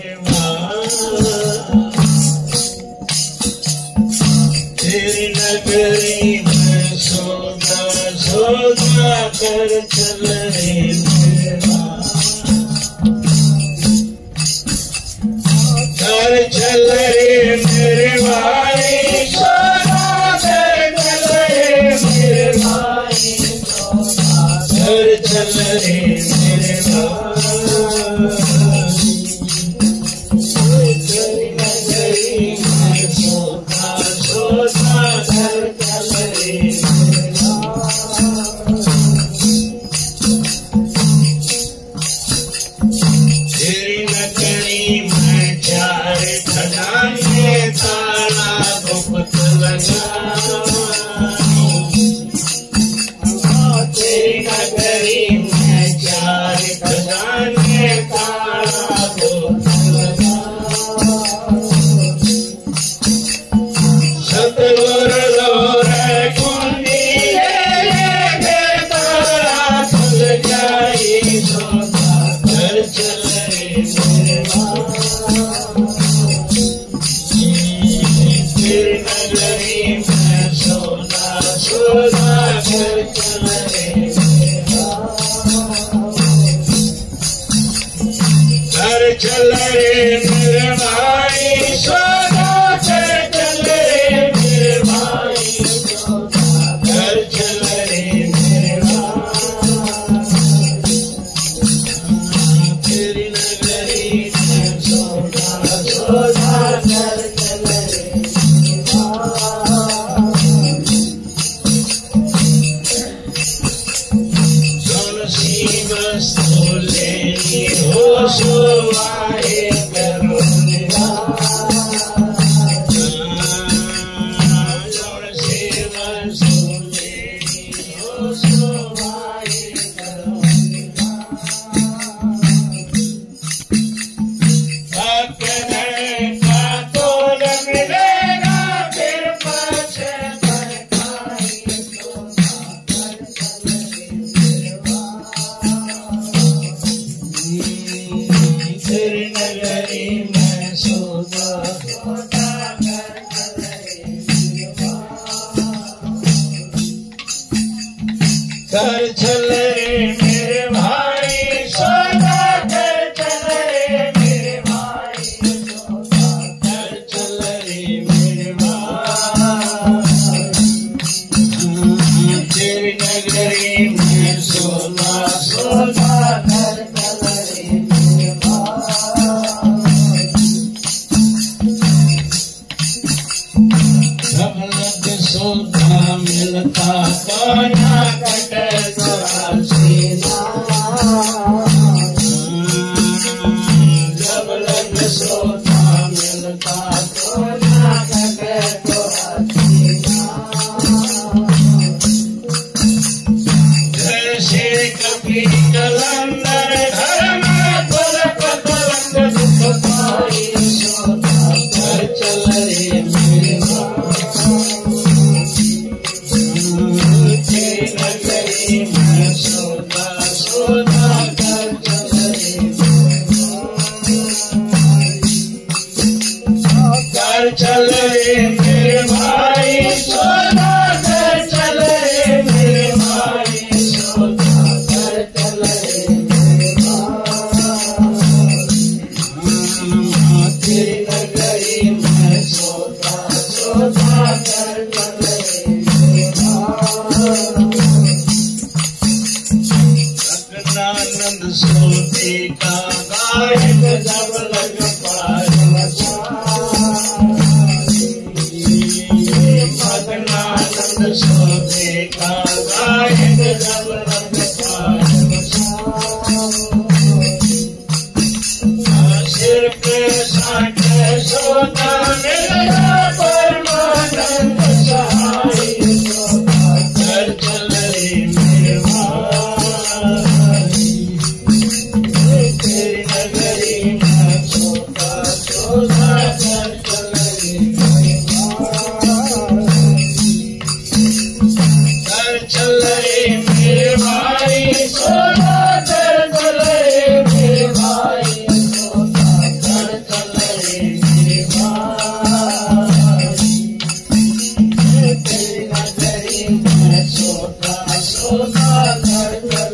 मेरे तेरी नगरी में सौदा सौदा कर चल रे मेरे कर चल रे मेरे भाई सौदा कर चल रे मेरे भाई कर चल रे मेरे चल रे मेरे भाई सौदा कर चल रे मेरे भाई कर चल रे मेरे तेरी नगरी में सौदा सौदा कर चल रे कौन सी वस्तु लेनी हो सो कर चल रे मेरे भाई सौदा कर चल रे मेरे भाई सौदा कर चल रे मेरे भाई तेरी नगरी में सौदा सौदा कर चल रे मेरे भाई सब लग सौदा मिलता कोना जब लग सोता मिलता तो ना कटे तो जैसे कभी कलंदर घर में पलक पलक दुखताई सोता कर चल रे मेरे तेरी नगरी में सौदा सौदा कर चल रे कर चल रे मेरे भाई सौदा कर चल रे मेरे भाई सौदा कर चल रे मेरे भाई तेरी नगरी में सौदा सौदा कर चल रे मेरे भाई सोते का गायक जब लग पार मगनानंद सोते का गायक जब लग पार सिर पे साठ सोता मेरा परमानंद सहाय सोता कर चल रे मेरे भाई तेरी नगरी में सौदा सौदा कर चल रे मेरे भाई कर चल रे मेरे भाई सौदा कर चल रे मेरे भाई सौदा कर यशोदा घर चल